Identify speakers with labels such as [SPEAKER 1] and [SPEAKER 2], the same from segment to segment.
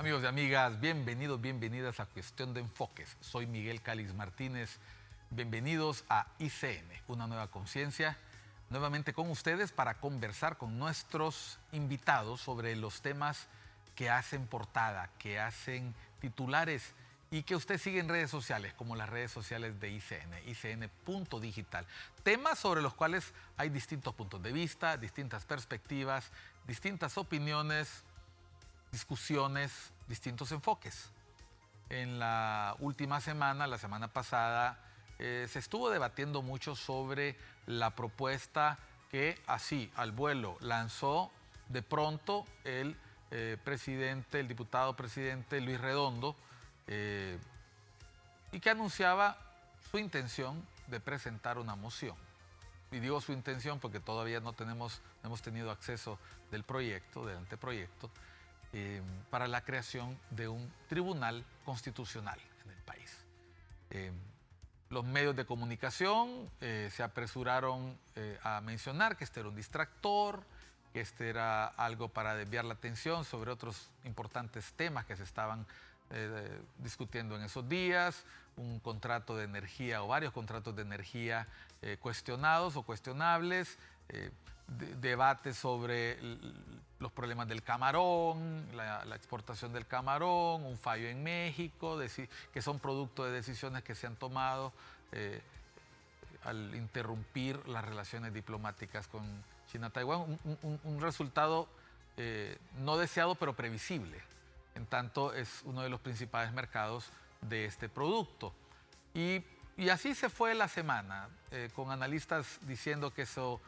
[SPEAKER 1] Amigos y amigas, bienvenidos, bienvenidas a Cuestión de Enfoques. Soy Miguel Calix Martínez. Bienvenidos a ICN, una nueva conciencia. Nuevamente con ustedes para conversar con nuestros invitados sobre los temas que hacen portada, que hacen titulares y que usted sigue en redes sociales, como las redes sociales de ICN, icn.digital. Temas sobre los cuales hay distintos puntos de vista, distintas perspectivas, distintas opiniones, discusiones, distintos enfoques. En la última semana, la semana pasada, se estuvo debatiendo mucho sobre la propuesta que así, al vuelo, lanzó de pronto el diputado presidente Luis Redondo, y que anunciaba su intención de presentar una moción. Y digo su intención porque todavía no hemos tenido acceso del proyecto, del anteproyecto, para la creación de un tribunal constitucional en el país. Los medios de comunicación se apresuraron a mencionar que este era un distractor, que este era algo para desviar la atención sobre otros importantes temas que se estaban discutiendo en esos días, un contrato de energía o varios contratos de energía cuestionados o cuestionables, debates sobre los problemas del camarón, la exportación del camarón, un fallo en México, que son producto de decisiones que se han tomado al interrumpir las relaciones diplomáticas con China-Taiwán, un resultado no deseado pero previsible, en tanto es uno de los principales mercados de este producto. Y así se fue la semana, con analistas diciendo que eso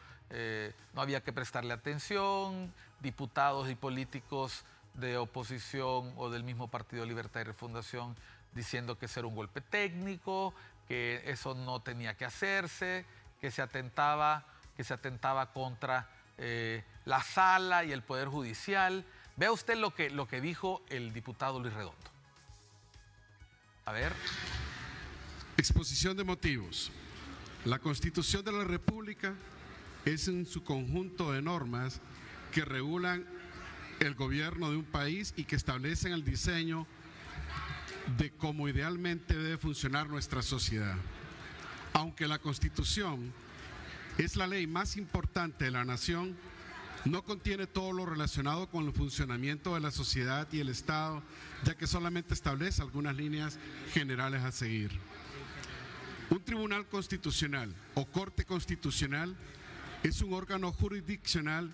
[SPEAKER 1] no había que prestarle atención, diputados y políticos de oposición o del mismo Partido Libertad y Refundación diciendo que eso era un golpe técnico, que eso no tenía que hacerse, que se atentaba contra la sala y el Poder Judicial. Vea usted lo que dijo el diputado Luis Redondo. A ver.
[SPEAKER 2] Exposición de motivos. La Constitución de la República es en su conjunto de normas que regulan el gobierno de un país y que establecen el diseño de cómo idealmente debe funcionar nuestra sociedad. Aunque la Constitución es la ley más importante de la nación, no contiene todo lo relacionado con el funcionamiento de la sociedad y el Estado, ya que solamente establece algunas líneas generales a seguir. Un tribunal constitucional o corte constitucional es un órgano jurisdiccional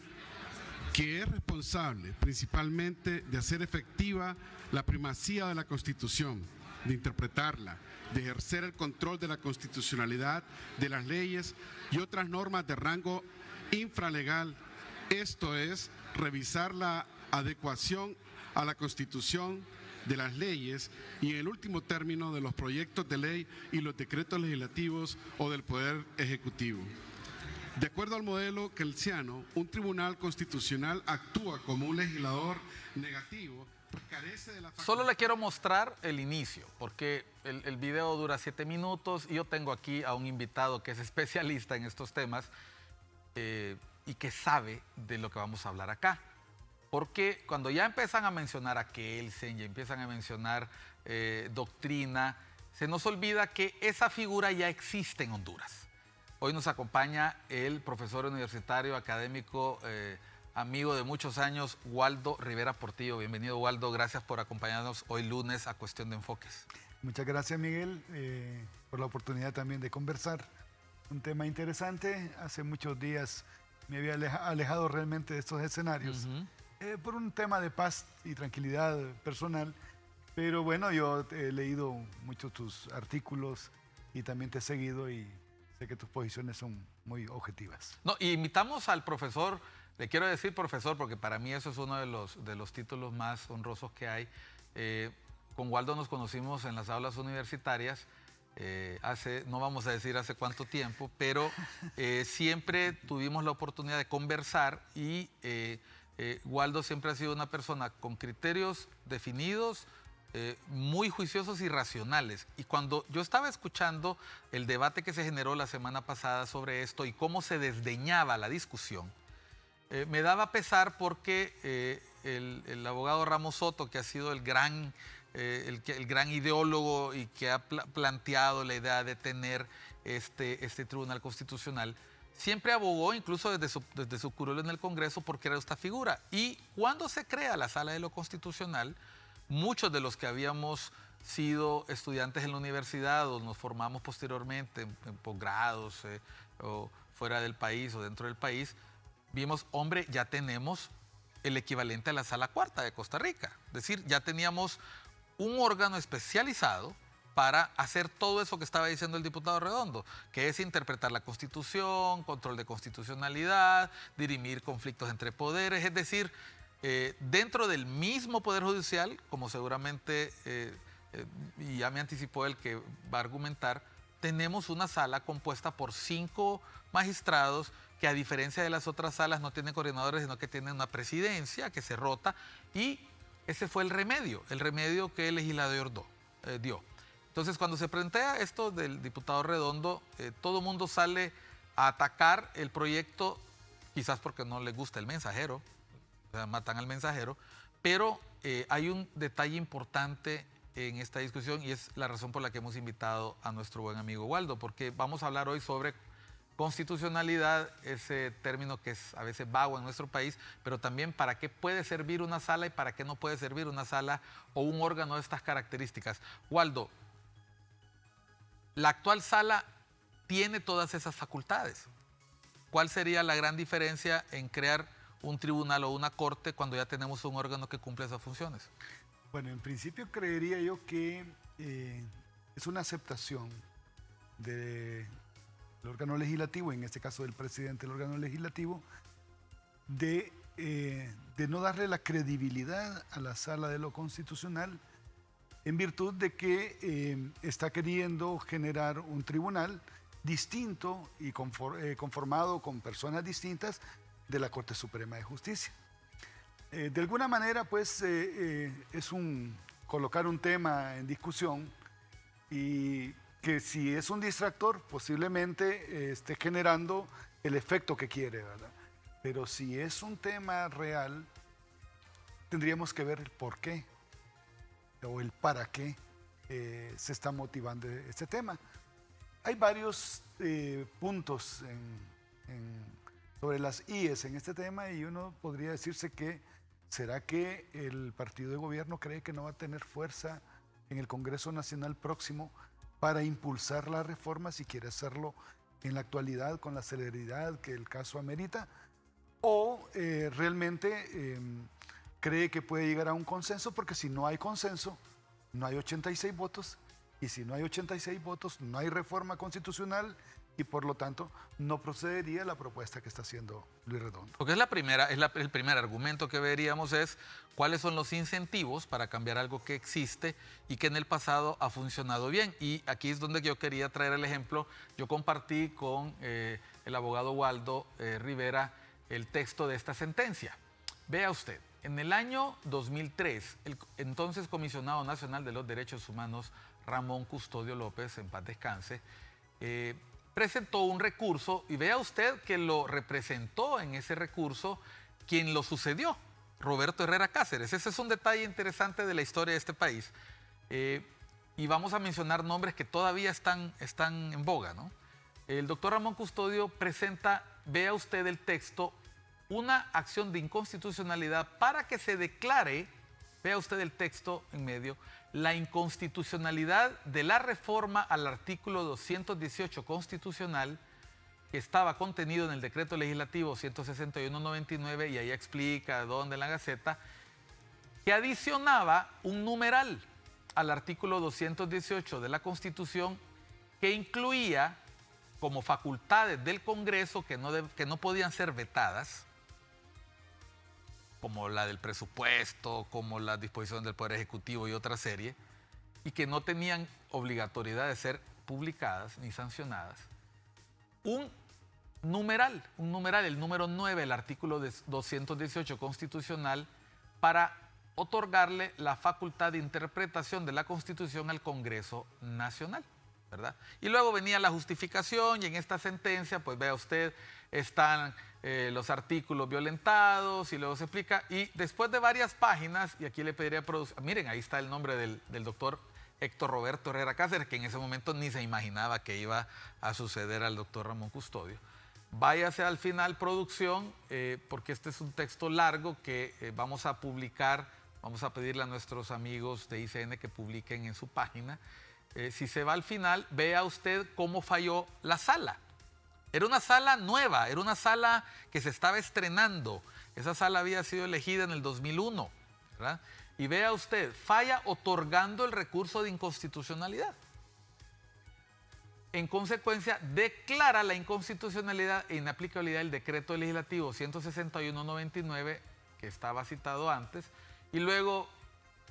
[SPEAKER 2] que es responsable principalmente de hacer efectiva la primacía de la Constitución, de interpretarla, de ejercer el control de la constitucionalidad de las leyes y otras normas de rango infralegal. Esto es, revisar la adecuación a la Constitución de las leyes y, en el último término, de los proyectos de ley y los decretos legislativos o del Poder Ejecutivo. De acuerdo al modelo kelsiano, un tribunal constitucional actúa como un legislador negativo. Carece de la facultad.
[SPEAKER 1] Solo le quiero mostrar el inicio, porque el video dura 7 minutos y yo tengo aquí a un invitado que es especialista en estos temas y que sabe de lo que vamos a hablar acá. Porque cuando ya empiezan a mencionar a Kelsen, ya empiezan a mencionar doctrina, se nos olvida que esa figura ya existe en Honduras. Hoy nos acompaña el profesor universitario, académico, amigo de muchos años, Waldo Rivera Portillo. Bienvenido, Waldo. Gracias por acompañarnos hoy lunes a Cuestión de Enfoques.
[SPEAKER 3] Muchas gracias, Miguel, por la oportunidad también de conversar. Un tema interesante. Hace muchos días me había alejado realmente de estos escenarios por un tema de paz y tranquilidad personal. Pero bueno, yo he leído muchos tus artículos y también te he seguido y sé que tus posiciones son muy objetivas.
[SPEAKER 1] No, y invitamos al profesor, le quiero decir profesor porque para mí eso es uno de los títulos más honrosos que hay. Con Waldo nos conocimos en las aulas universitarias no vamos a decir hace cuánto tiempo, pero siempre tuvimos la oportunidad de conversar y Waldo siempre ha sido una persona con criterios definidos, muy juiciosos y racionales. Y cuando yo estaba escuchando el debate que se generó la semana pasada sobre esto y cómo se desdeñaba la discusión, me daba pesar porque el abogado Ramos Soto, que ha sido el gran ideólogo y que ha planteado la idea de tener este Tribunal Constitucional, siempre abogó, incluso desde su curul en el Congreso, por crear esta figura. Y cuando se crea la Sala de lo Constitucional, muchos de los que habíamos sido estudiantes en la universidad o nos formamos posteriormente en posgrados o fuera del país o dentro del país, vimos, hombre, ya tenemos el equivalente a la Sala Cuarta de Costa Rica. Es decir, ya teníamos un órgano especializado para hacer todo eso que estaba diciendo el diputado Redondo, que es interpretar la Constitución, control de constitucionalidad, dirimir conflictos entre poderes, es decir, dentro del mismo Poder Judicial, como seguramente, y ya me anticipó el que va a argumentar, tenemos una sala compuesta por 5 magistrados que, a diferencia de las otras salas, no tienen coordinadores, sino que tienen una presidencia que se rota, y ese fue el remedio que el legislador dio. Entonces, cuando se plantea esto del diputado Redondo, todo el mundo sale a atacar el proyecto, quizás porque no le gusta el mensajero, o sea, matan al mensajero, pero hay un detalle importante en esta discusión y es la razón por la que hemos invitado a nuestro buen amigo Waldo, porque vamos a hablar hoy sobre constitucionalidad, ese término que es a veces vago en nuestro país, pero también para qué puede servir una sala y para qué no puede servir una sala o un órgano de estas características. Waldo, la actual sala tiene todas esas facultades. ¿Cuál sería la gran diferencia en crear un tribunal o una corte cuando ya tenemos un órgano que cumple esas funciones?
[SPEAKER 3] Bueno, en principio creería yo que es una aceptación del órgano legislativo, en este caso del presidente del órgano legislativo, de no darle la credibilidad a la Sala de lo Constitucional en virtud de que está queriendo generar un tribunal distinto y conformado con personas distintas de la Corte Suprema de Justicia. De alguna manera, pues, es colocar un tema en discusión y que si es un distractor, posiblemente esté generando el efecto que quiere, ¿verdad? Pero si es un tema real, tendríamos que ver el por qué o el para qué se está motivando este tema. Hay varios puntos sobre las IES en este tema y uno podría decirse que ¿será que el partido de gobierno cree que no va a tener fuerza en el Congreso Nacional próximo para impulsar la reforma si quiere hacerlo en la actualidad con la celeridad que el caso amerita? ¿O realmente cree que puede llegar a un consenso? Porque si no hay consenso, no hay 86 votos, y si no hay 86 votos, no hay reforma constitucional, y por lo tanto no procedería la propuesta que está haciendo Luis Redondo.
[SPEAKER 1] Porque el primer argumento que veríamos es cuáles son los incentivos para cambiar algo que existe y que en el pasado ha funcionado bien. Y aquí es donde yo quería traer el ejemplo. Yo compartí con el abogado Waldo Rivera el texto de esta sentencia. Vea usted, en el año 2003, el entonces Comisionado Nacional de los Derechos Humanos, Ramón Custodio López, en paz descanse, presentó un recurso y vea usted que lo representó en ese recurso quien lo sucedió, Roberto Herrera Cáceres. Ese es un detalle interesante de la historia de este país. Y vamos a mencionar nombres que todavía están en boga, ¿no? El doctor Ramón Custodio presenta, vea usted el texto, una acción de inconstitucionalidad para que se declare, vea usted el texto en medio, la inconstitucionalidad de la reforma al artículo 218 constitucional que estaba contenido en el decreto legislativo 161/99 y ahí explica dónde en la Gaceta, que adicionaba un numeral al artículo 218 de la Constitución que incluía como facultades del Congreso que no podían ser vetadas, como la del presupuesto, como la disposición del Poder Ejecutivo y otra serie, y que no tenían obligatoriedad de ser publicadas ni sancionadas. Un numeral, el número 9, el artículo 218 constitucional, para otorgarle la facultad de interpretación de la Constitución al Congreso Nacional, ¿verdad? Y luego venía la justificación y en esta sentencia, pues vea usted, están los artículos violentados y luego se explica. Y después de varias páginas, y aquí le pediría producir, miren, ahí está el nombre del doctor Héctor Roberto Herrera Cáceres, que en ese momento ni se imaginaba que iba a suceder al doctor Ramón Custodio. Váyase al final, producción, porque este es un texto largo que vamos a publicar, vamos a pedirle a nuestros amigos de ICN que publiquen en su página. Si se va al final, vea usted cómo falló la sala. Era una sala nueva, era una sala que se estaba estrenando. Esa sala había sido elegida en el 2001, ¿verdad? Y vea usted, falla otorgando el recurso de inconstitucionalidad. En consecuencia, declara la inconstitucionalidad e inaplicabilidad del decreto legislativo 161/99, que estaba citado antes, y luego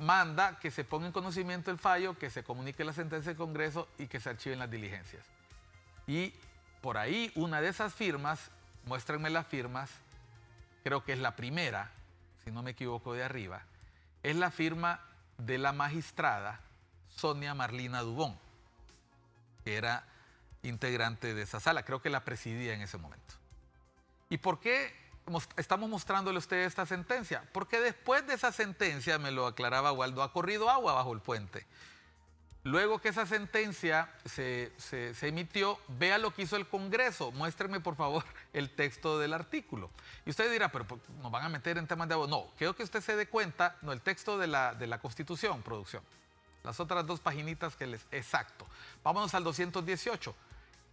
[SPEAKER 1] manda que se ponga en conocimiento el fallo, que se comunique la sentencia del Congreso y que se archiven las diligencias. Y por ahí, una de esas firmas, muéstrenme las firmas, creo que es la primera, si no me equivoco de arriba, es la firma de la magistrada Sonia Marlina Dubón, que era integrante de esa sala, creo que la presidía en ese momento. ¿Y por qué estamos mostrándole a ustedes esta sentencia? Porque después de esa sentencia, me lo aclaraba Waldo, ha corrido agua bajo el puente. Luego que esa sentencia se emitió, vea lo que hizo el Congreso. Muéstrenme, por favor, el texto del artículo. Y usted dirá, pero nos van a meter en temas de agua. No, quiero que usted se dé cuenta, no, el texto de la Constitución, producción. Las otras dos paginitas que les... Exacto. Vámonos al 218.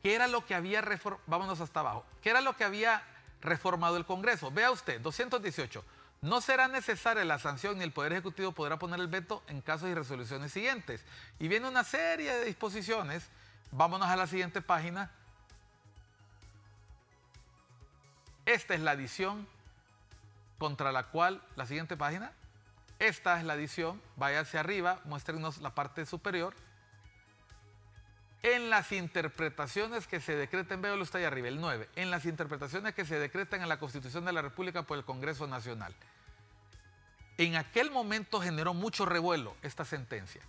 [SPEAKER 1] ¿Qué era lo que había reformado? Vámonos hasta abajo. ¿Qué era lo que había reformado el Congreso? Vea usted, 218. No será necesaria la sanción ni el Poder Ejecutivo podrá poner el veto en casos y resoluciones siguientes. Y viene una serie de disposiciones. Vámonos a la siguiente página. Esta es la adición contra la cual, la siguiente página, esta es la adición, vaya hacia arriba, muéstrenos la parte superior. En las interpretaciones que se decreten, véalo usted ahí arriba, el 9, en las interpretaciones que se decretan en la Constitución de la República por el Congreso Nacional. En aquel momento generó mucho revuelo esta sentencia.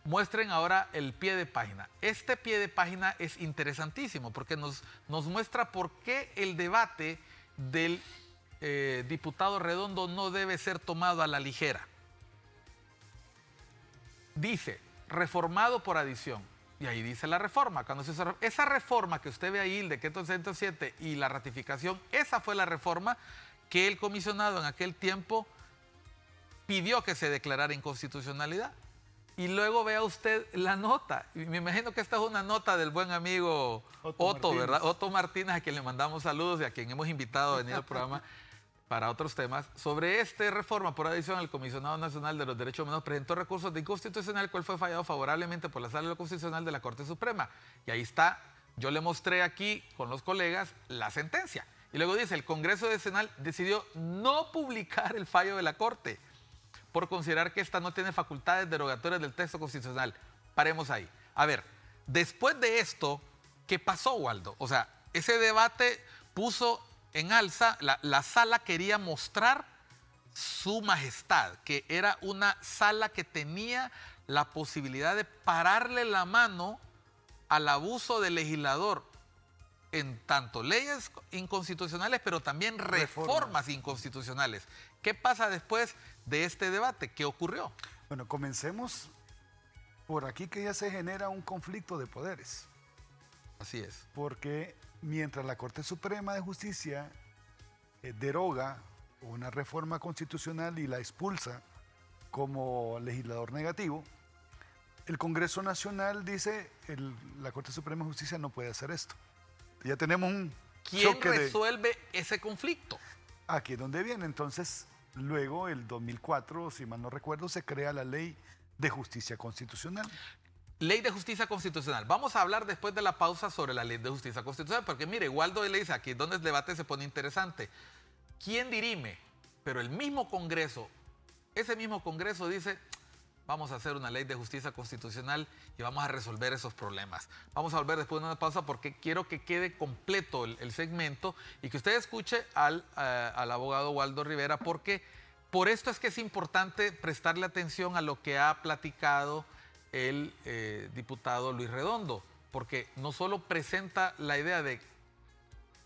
[SPEAKER 1] Muestren ahora el pie de página. Este pie de página es interesantísimo porque nos muestra por qué el debate del diputado Redondo no debe ser tomado a la ligera. Dice, reformado por adición. Y ahí dice la reforma. Cuando se hizo esa reforma que usted ve ahí, el decreto 107 y la ratificación, esa fue la reforma que el comisionado en aquel tiempo pidió que se declarara inconstitucionalidad. Y luego vea usted la nota. Y me imagino que esta es una nota del buen amigo Otto, ¿verdad? Otto Martínez, a quien le mandamos saludos y a quien hemos invitado a venir al programa para otros temas. Sobre esta reforma por adición, el Comisionado Nacional de los Derechos Humanos presentó recursos de inconstitucional, el cual fue fallado favorablemente por la Sala de lo Constitucional de la Corte Suprema. Y ahí está, yo le mostré aquí con los colegas la sentencia. Y luego dice, el Congreso Nacional decidió no publicar el fallo de la Corte por considerar que esta no tiene facultades derogatorias del texto constitucional. Paremos ahí. A ver, después de esto, ¿qué pasó, Waldo? O sea, ese debate puso en alza, la sala quería mostrar su majestad, que era una sala que tenía la posibilidad de pararle la mano al abuso del legislador en tanto leyes inconstitucionales, pero también reformas inconstitucionales. ¿Qué pasa después de este debate? ¿Qué ocurrió?
[SPEAKER 3] Bueno, comencemos por aquí, que ya se genera un conflicto de poderes.
[SPEAKER 1] Así es.
[SPEAKER 3] Porque mientras la Corte Suprema de Justicia deroga una reforma constitucional y la expulsa como legislador negativo, el Congreso Nacional dice la Corte Suprema de Justicia no puede hacer esto. Ya tenemos un
[SPEAKER 1] ¿Quién resuelve ese conflicto?
[SPEAKER 3] Aquí es donde viene. Entonces, luego, el 2004, si mal no recuerdo, se crea la Ley de Justicia Constitucional.
[SPEAKER 1] Ley de Justicia Constitucional. Vamos a hablar después de la pausa sobre la Ley de Justicia Constitucional, porque mire, Waldo le dice aquí, donde el debate se pone interesante. ¿Quién dirime? Pero el mismo Congreso, ese mismo Congreso dice, vamos a hacer una Ley de Justicia Constitucional y vamos a resolver esos problemas. Vamos a volver después de una pausa porque quiero que quede completo el segmento y que usted escuche al abogado Waldo Rivera, porque por esto es que es importante prestarle atención a lo que ha platicado el diputado Luis Redondo, porque no solo presenta la idea de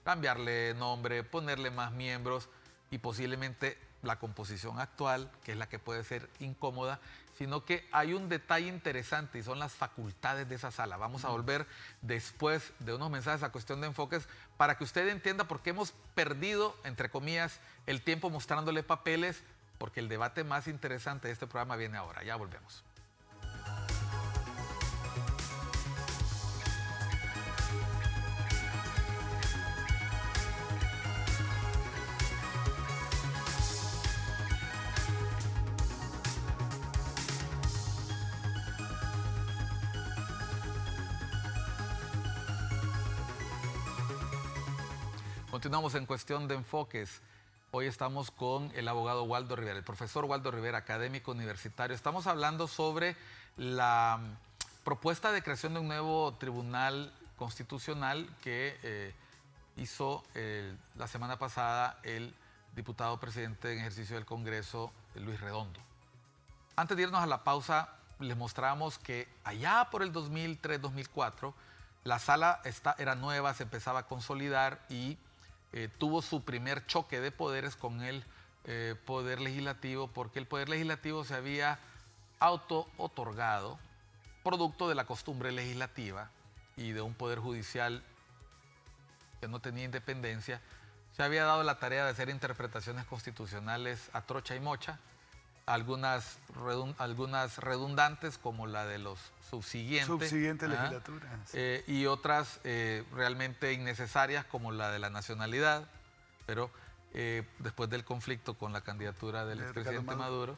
[SPEAKER 1] cambiarle nombre, ponerle más miembros y posiblemente la composición actual, que es la que puede ser incómoda, sino que hay un detalle interesante y son las facultades de esa sala. Vamos a volver después de unos mensajes a Cuestión de Enfoques para que usted entienda por qué hemos perdido, entre comillas, el tiempo mostrándole papeles, porque el debate más interesante de este programa viene ahora. Ya volvemos. Continuamos en Cuestión de Enfoques. Hoy estamos con el abogado Waldo Rivera, el profesor Waldo Rivera, académico universitario. Estamos hablando sobre la propuesta de creación de un nuevo tribunal constitucional que hizo la semana pasada el diputado presidente en ejercicio del Congreso, Luis Redondo. Antes de irnos a la pausa, les mostramos que allá por el 2003-2004, la sala era nueva, se empezaba a consolidar y tuvo su primer choque de poderes con el Poder Legislativo, porque el Poder Legislativo se había auto-otorgado, producto de la costumbre legislativa y de un Poder Judicial que no tenía independencia, se había dado la tarea de hacer interpretaciones constitucionales a trocha y mocha, algunas redundantes como la de los
[SPEAKER 3] subsiguiente legislatura. Sí.
[SPEAKER 1] Y otras realmente innecesarias como la de la nacionalidad, pero después del conflicto con la candidatura del expresidente Maduro,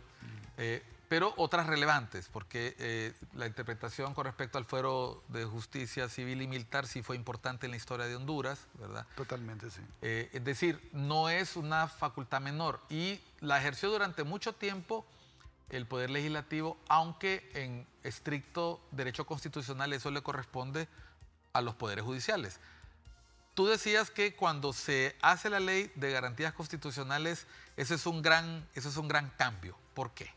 [SPEAKER 1] pero otras relevantes, porque la interpretación con respecto al fuero de justicia civil y militar sí fue importante en la historia de Honduras, ¿verdad?
[SPEAKER 3] Totalmente, sí.
[SPEAKER 1] Es decir, no es una facultad menor y la ejerció durante mucho tiempo el Poder Legislativo, aunque en estricto derecho constitucional eso le corresponde a los poderes judiciales. Tú decías que cuando se hace la ley de garantías constitucionales, ese es un gran cambio. ¿Por qué?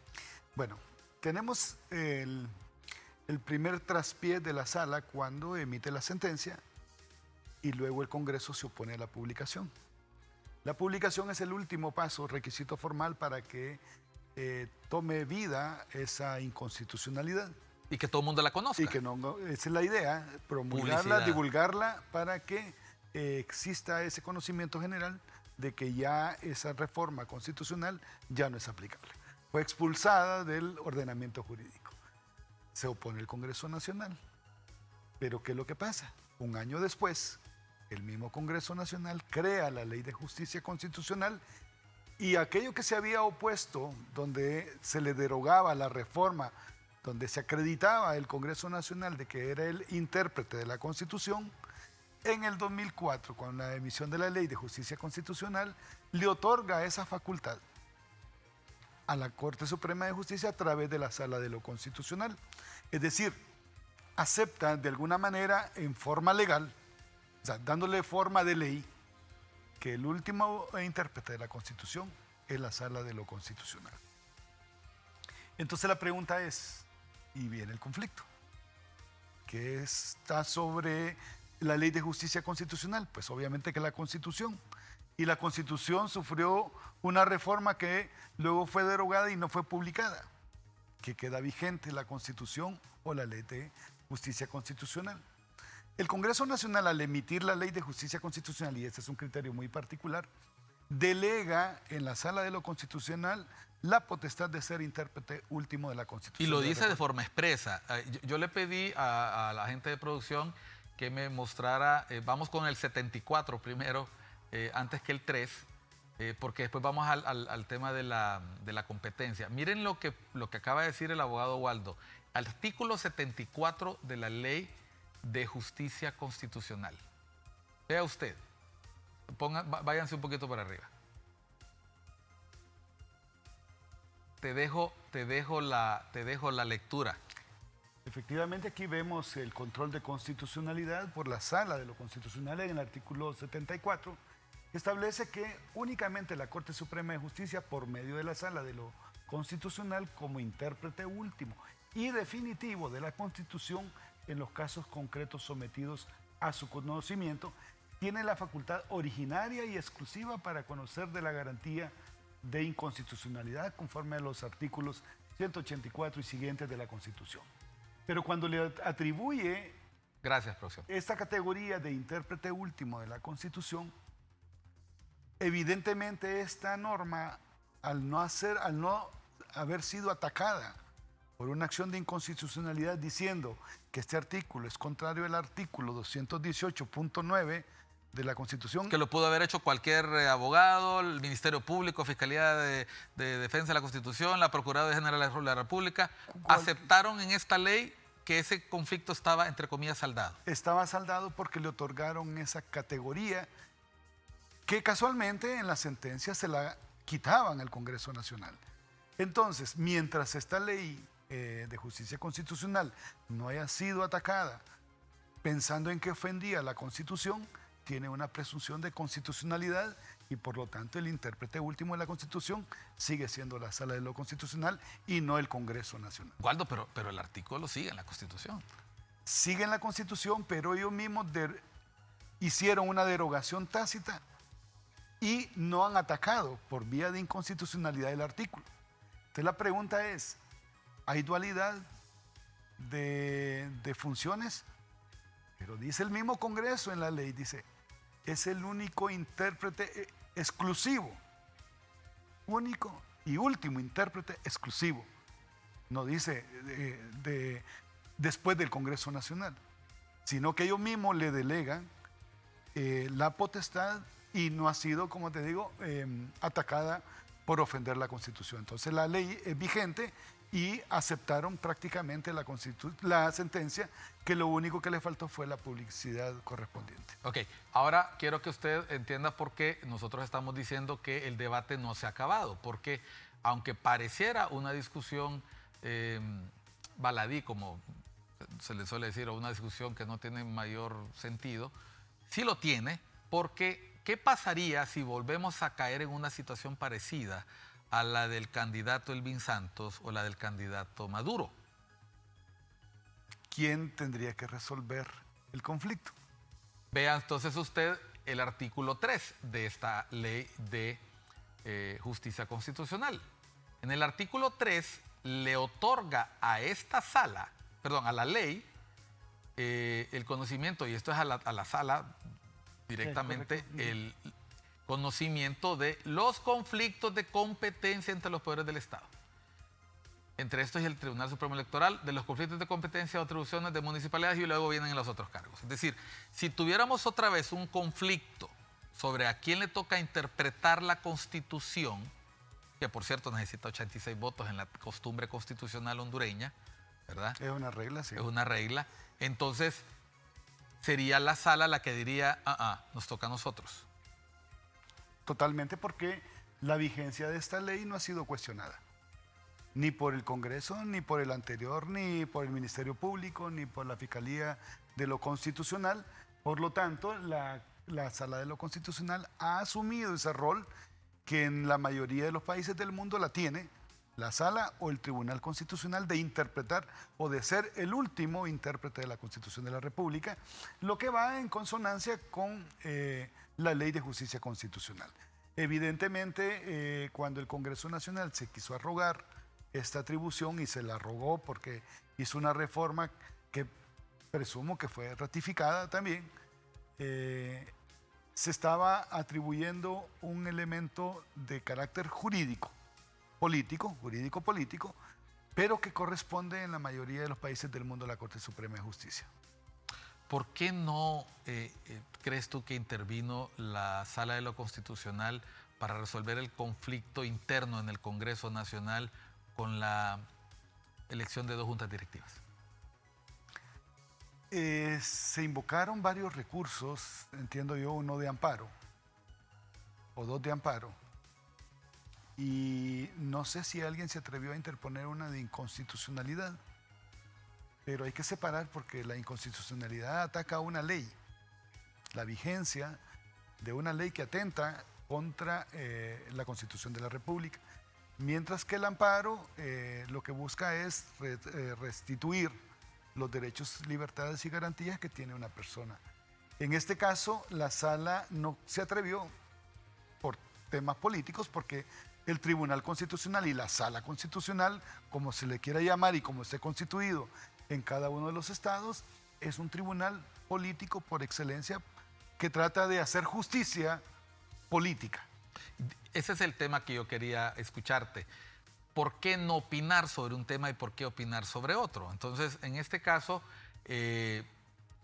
[SPEAKER 3] Bueno, tenemos el primer traspié de la sala cuando emite la sentencia y luego el Congreso se opone a la publicación. La publicación es el último paso, requisito formal para que tome vida esa inconstitucionalidad.
[SPEAKER 1] Y que todo el mundo la conozca.
[SPEAKER 3] Y que no, esa es la idea, promulgarla,
[SPEAKER 1] Publicidad.
[SPEAKER 3] divulgarla para que exista ese conocimiento general de que ya esa reforma constitucional ya no es aplicable. Fue expulsada del ordenamiento jurídico. Se opone el Congreso Nacional. Pero ¿qué es lo que pasa? Un año después, el mismo Congreso Nacional crea la Ley de Justicia Constitucional y aquello que se había opuesto, donde se le derogaba la reforma, donde se acreditaba el Congreso Nacional de que era el intérprete de la Constitución, en el 2004, con la emisión de la Ley de Justicia Constitucional, le otorga esa facultad a la Corte Suprema de Justicia a través de la Sala de lo Constitucional. Es decir, acepta de alguna manera en forma legal, o sea, dándole forma de ley, que el último intérprete de la Constitución es la Sala de lo Constitucional. Entonces la pregunta es, y viene el conflicto, ¿qué está sobre la Ley de Justicia Constitucional? Pues obviamente que la Constitución. Y la Constitución sufrió una reforma que luego fue derogada y no fue publicada. Que queda vigente la Constitución o la Ley de Justicia Constitucional. El Congreso Nacional, al emitir la Ley de Justicia Constitucional, y este es un criterio muy particular, delega en la Sala de lo Constitucional la potestad de ser intérprete último de la Constitución.
[SPEAKER 1] Y lo dice de forma expresa. Yo le pedí a la gente de producción que me mostrara, vamos con el 74 primero, antes que el 3, porque después vamos al tema de la competencia. Miren lo que acaba de decir el abogado Waldo. Artículo 74 de la Ley de Justicia Constitucional. Vea usted. Váyanse un poquito para arriba. Te dejo la lectura.
[SPEAKER 3] Efectivamente, aquí vemos el control de constitucionalidad por la Sala de lo Constitucional en el artículo 74, que establece que únicamente la Corte Suprema de Justicia, por medio de la Sala de lo Constitucional, como intérprete último y definitivo de la Constitución en los casos concretos sometidos a su conocimiento, tiene la facultad originaria y exclusiva para conocer de la garantía de inconstitucionalidad conforme a los artículos 184 y siguientes de la Constitución. Pero cuando le atribuye
[SPEAKER 1] Gracias, profesor.
[SPEAKER 3] esta categoría de intérprete último de la Constitución, evidentemente esta norma, al no haber sido atacada por una acción de inconstitucionalidad diciendo que este artículo es contrario al artículo 218.9 de la Constitución.
[SPEAKER 1] Que lo pudo haber hecho cualquier abogado, el Ministerio Público, Fiscalía de Defensa de la Constitución, la Procuraduría General de la República, aceptaron en esta ley que ese conflicto estaba, entre comillas, saldado.
[SPEAKER 3] Estaba saldado porque le otorgaron esa categoría que casualmente en la sentencia se la quitaban al Congreso Nacional. Entonces, mientras esta ley de justicia constitucional no haya sido atacada pensando en que ofendía la Constitución, tiene una presunción de constitucionalidad y por lo tanto el intérprete último de la Constitución sigue siendo la Sala de lo Constitucional y no el Congreso Nacional.
[SPEAKER 1] Waldo, pero el artículo sigue en la Constitución.
[SPEAKER 3] Sigue en la Constitución, pero ellos mismos hicieron una derogación tácita y no han atacado por vía de inconstitucionalidad el artículo. Entonces la pregunta es, ¿hay dualidad de funciones? Pero dice el mismo Congreso en la ley, dice, es el único intérprete exclusivo, único y último intérprete exclusivo. No dice después del Congreso Nacional, sino que ellos mismos le delegan la potestad y no ha sido, como te digo, atacada por ofender la Constitución. Entonces la ley es vigente y aceptaron prácticamente la sentencia, que lo único que le faltó fue la publicidad correspondiente.
[SPEAKER 1] Ok, ahora quiero que usted entienda por qué nosotros estamos diciendo que el debate no se ha acabado, porque aunque pareciera una discusión baladí, como se le suele decir, o una discusión que no tiene mayor sentido, sí lo tiene, porque ¿qué pasaría si volvemos a caer en una situación parecida a la del candidato Elvin Santos o la del candidato Maduro?
[SPEAKER 3] ¿Quién tendría que resolver el conflicto?
[SPEAKER 1] Vea entonces usted el artículo 3 de esta ley de justicia constitucional. En el artículo 3 le otorga a esta sala, perdón, a la ley, el conocimiento, y esto es a la sala directamente,
[SPEAKER 3] sí,
[SPEAKER 1] el conocimiento de los conflictos de competencia entre los poderes del Estado. Entre estos y el Tribunal Supremo Electoral, de los conflictos de competencia o atribuciones de municipalidades, y luego vienen los otros cargos. Es decir, si tuviéramos otra vez un conflicto sobre a quién le toca interpretar la Constitución, que por cierto necesita 86 votos en la costumbre constitucional hondureña, ¿verdad?
[SPEAKER 3] Es una regla, sí.
[SPEAKER 1] Es una regla. Entonces, sería la sala la que diría, nos toca a nosotros.
[SPEAKER 3] Totalmente, porque la vigencia de esta ley no ha sido cuestionada. Ni por el Congreso, ni por el anterior, ni por el Ministerio Público, ni por la Fiscalía de lo Constitucional. Por lo tanto, la Sala de lo Constitucional ha asumido ese rol que en la mayoría de los países del mundo la tiene la Sala o el Tribunal Constitucional, de interpretar o de ser el último intérprete de la Constitución de la República, lo que va en consonancia con la Ley de Justicia Constitucional. Evidentemente, cuando el Congreso Nacional se quiso arrogar esta atribución, y se la arrogó porque hizo una reforma que presumo que fue ratificada también, se estaba atribuyendo un elemento de carácter jurídico-político, pero que corresponde en la mayoría de los países del mundo a la Corte Suprema de Justicia.
[SPEAKER 1] ¿Por qué no crees tú que intervino la Sala de lo Constitucional para resolver el conflicto interno en el Congreso Nacional con la elección de 2 juntas directivas?
[SPEAKER 3] Se invocaron varios recursos, entiendo yo, uno de amparo o 2 de amparo, y no sé si alguien se atrevió a interponer una de inconstitucionalidad, pero hay que separar, porque la inconstitucionalidad ataca a una ley, la vigencia de una ley que atenta contra la Constitución de la República, mientras que el amparo lo que busca es restituir los derechos, libertades y garantías que tiene una persona En este caso, la sala no se atrevió por temas políticos, porque el Tribunal Constitucional y la Sala Constitucional, como se le quiera llamar y como esté constituido en cada uno de los estados, es un tribunal político por excelencia que trata de hacer justicia política.
[SPEAKER 1] Ese es el tema que yo quería escucharte. ¿Por qué no opinar sobre un tema y por qué opinar sobre otro? Entonces, en este caso,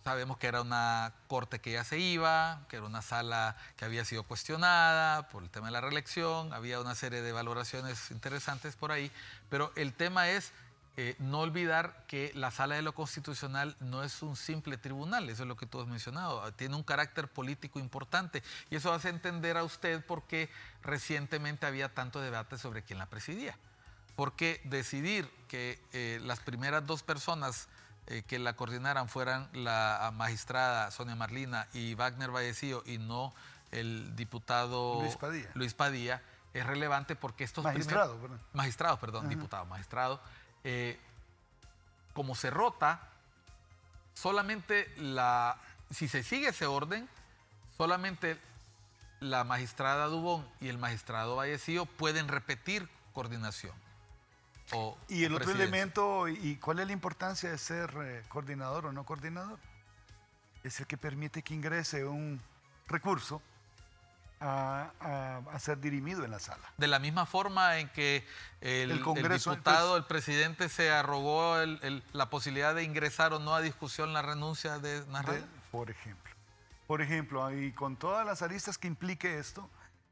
[SPEAKER 1] sabemos que era una corte que ya se iba, que era una sala que había sido cuestionada por el tema de la reelección, había una serie de valoraciones interesantes por ahí, pero el tema es no olvidar que la Sala de lo Constitucional no es un simple tribunal, eso es lo que tú has mencionado, tiene un carácter político importante y eso hace entender a usted por qué recientemente había tanto debate sobre quién la presidía. Porque decidir que las primeras dos personas que la coordinaran fueran la magistrada Sonia Marlina y Wagner Vallecillo y no el diputado Luis Padilla, es relevante porque estos magistrado, como se rota, solamente si se sigue ese orden, solamente la magistrada Dubón y el magistrado Vallecillo pueden repetir coordinación.
[SPEAKER 3] Y el otro elemento, ¿y cuál es la importancia de ser coordinador o no coordinador? Es el que permite que ingrese un recurso a ser dirimido en la sala.
[SPEAKER 1] De la misma forma en que el diputado, el presidente se arrogó la posibilidad de ingresar o no a discusión la renuncia de Nasralla.
[SPEAKER 3] Por ejemplo, y con todas las aristas que implique esto,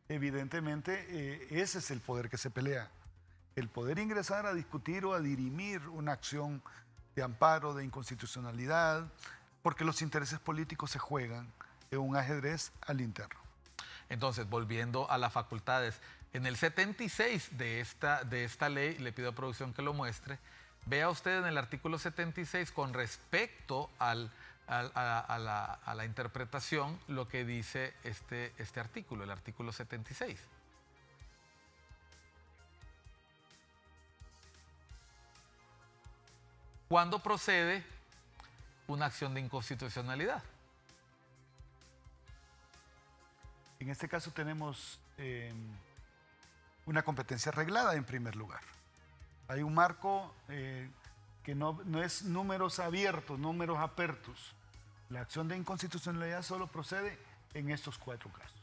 [SPEAKER 3] evidentemente ese es el poder que se pelea. El poder ingresar a discutir o a dirimir una acción de amparo, de inconstitucionalidad, porque los intereses políticos se juegan en un ajedrez al interno.
[SPEAKER 1] Entonces, volviendo a las facultades, en el 76 de esta ley, le pido a producción que lo muestre, vea usted en el artículo 76 con respecto a la interpretación lo que dice este artículo, el artículo 76. ¿Cuándo procede una acción de inconstitucionalidad?
[SPEAKER 3] En este caso tenemos una competencia reglada en primer lugar. Hay un marco que no es números abiertos, números apertos. La acción de inconstitucionalidad solo procede en estos 4 casos.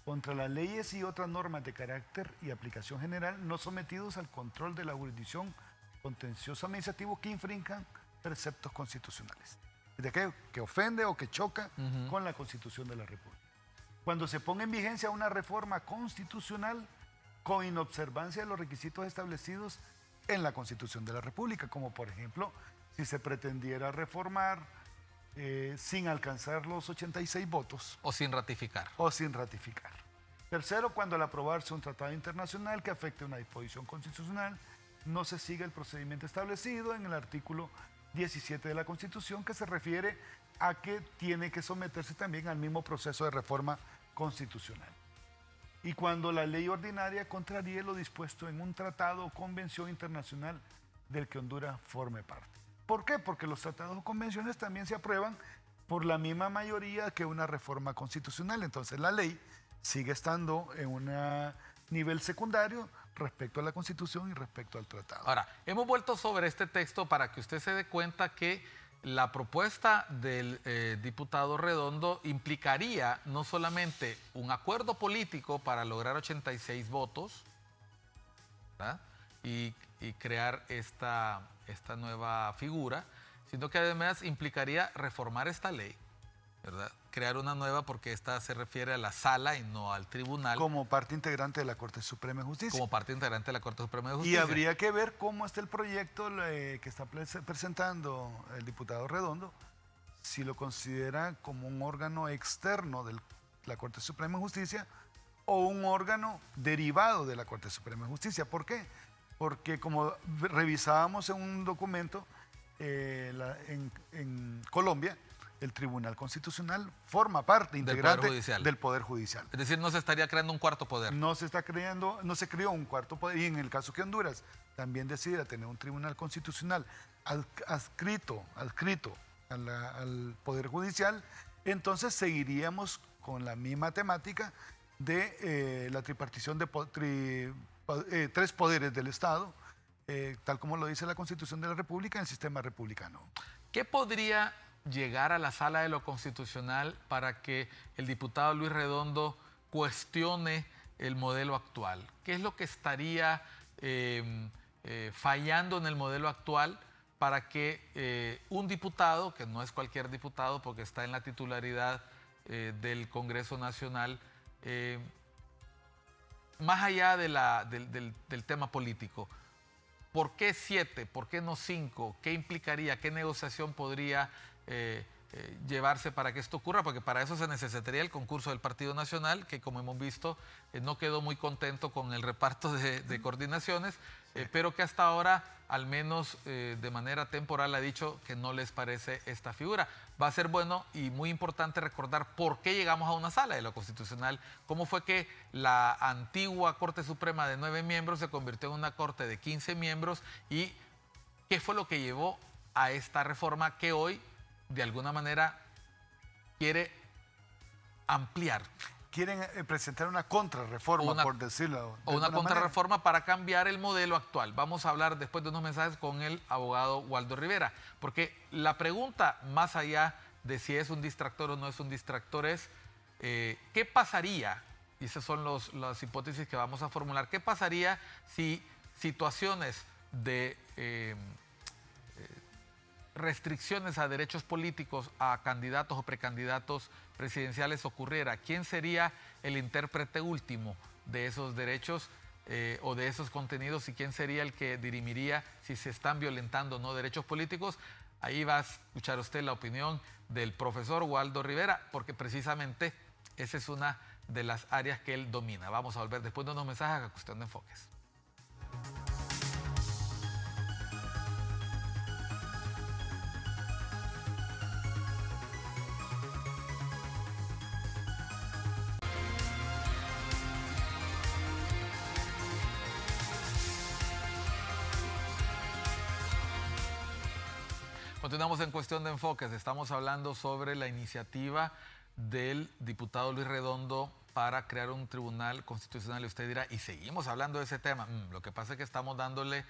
[SPEAKER 3] Contra las leyes y otras normas de carácter y aplicación general no sometidos al control de la jurisdicción contencioso administrativo que infrinjan preceptos constitucionales. ¿De qué? Que ofende o que choca con la Constitución de la República. Cuando se ponga en vigencia una reforma constitucional con inobservancia de los requisitos establecidos en la Constitución de la República, como por ejemplo, si se pretendiera reformar sin alcanzar los 86 votos.
[SPEAKER 1] O sin ratificar.
[SPEAKER 3] Tercero, cuando al aprobarse un tratado internacional que afecte una disposición constitucional, no se sigue el procedimiento establecido en el artículo 17 de la Constitución, que se refiere a que tiene que someterse también al mismo proceso de reforma constitucional. Y cuando la ley ordinaria contraríe lo dispuesto en un tratado o convención internacional del que Honduras forme parte. ¿Por qué? Porque los tratados o convenciones también se aprueban por la misma mayoría que una reforma constitucional. Entonces la ley sigue estando en un nivel secundario respecto a la Constitución y respecto al tratado.
[SPEAKER 1] Ahora, hemos vuelto sobre este texto para que usted se dé cuenta que la propuesta del diputado Redondo implicaría no solamente un acuerdo político para lograr 86 votos, ¿verdad? y crear esta nueva figura, sino que además implicaría reformar esta ley, ¿verdad? Crear una nueva, porque esta se refiere a la sala y no al tribunal.
[SPEAKER 3] Como parte integrante de la Corte Suprema de Justicia.
[SPEAKER 1] Como parte integrante de la Corte Suprema de Justicia.
[SPEAKER 3] Y habría que ver cómo está el proyecto que está presentando el diputado Redondo, si lo considera como un órgano externo de la Corte Suprema de Justicia o un órgano derivado de la Corte Suprema de Justicia. ¿Por qué? Porque como revisábamos en un documento en Colombia, el Tribunal Constitucional forma parte integrante del Poder Judicial.
[SPEAKER 1] Es decir, no se estaría creando un cuarto poder.
[SPEAKER 3] No se creó un cuarto poder. Y en el caso que Honduras también decida tener un Tribunal Constitucional adscrito al Poder Judicial, entonces seguiríamos con la misma temática de la tripartición de tres poderes del Estado, tal como lo dice la Constitución de la República en el sistema republicano.
[SPEAKER 1] ¿Qué podría llegar a la Sala de lo Constitucional para que el diputado Luis Redondo cuestione el modelo actual? ¿Qué es lo que estaría fallando en el modelo actual para que un diputado, que no es cualquier diputado porque está en la titularidad del Congreso Nacional, más allá de del tema político, ¿por qué 7? ¿Por qué no 5? ¿Qué implicaría? ¿Qué negociación podría llevarse para que esto ocurra? Porque para eso se necesitaría el concurso del Partido Nacional, que como hemos visto no quedó muy contento con el reparto de coordinaciones, pero que hasta ahora, al menos de manera temporal, ha dicho que no les parece esta figura. Va a ser bueno y muy importante recordar por qué llegamos a una Sala de lo Constitucional, cómo fue que la antigua Corte Suprema de 9 miembros se convirtió en una Corte de 15 miembros y qué fue lo que llevó a esta reforma que hoy, de alguna manera, quiere ampliar.
[SPEAKER 3] Quieren presentar una contrarreforma, por decirlo.
[SPEAKER 1] O una contrarreforma para cambiar el modelo actual. Vamos a hablar después de unos mensajes con el abogado Waldo Rivera, porque la pregunta, más allá de si es un distractor o no es un distractor, es ¿qué pasaría? Y esas son las hipótesis que vamos a formular. ¿Qué pasaría si situaciones de restricciones a derechos políticos a candidatos o precandidatos presidenciales ocurriera? ¿Quién sería el intérprete último de esos derechos o de esos contenidos y quién sería el que dirimiría si se están violentando o no derechos políticos? Ahí va a escuchar usted la opinión del profesor Waldo Rivera, porque precisamente esa es una de las áreas que él domina. Vamos a volver después de unos mensajes a Cuestión de Enfoques. Continuamos en Cuestión de Enfoques. Estamos hablando sobre la iniciativa del diputado Luis Redondo para crear un tribunal constitucional. Y usted dirá, y seguimos hablando de ese tema. Lo que pasa es que estamos dándole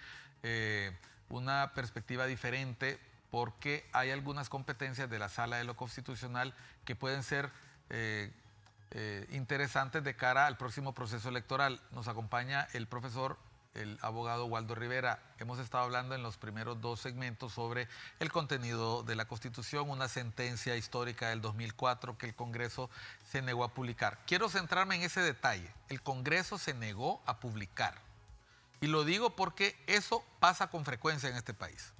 [SPEAKER 1] una perspectiva diferente porque hay algunas competencias de la Sala de lo Constitucional que pueden ser interesantes de cara al próximo proceso electoral. Nos acompaña el profesor, el abogado Waldo Rivera. Hemos estado hablando en los primeros 2 segmentos sobre el contenido de la Constitución, una sentencia histórica del 2004 que el Congreso se negó a publicar. Quiero centrarme en ese detalle. El Congreso se negó a publicar. Y lo digo porque eso pasa con frecuencia en este país.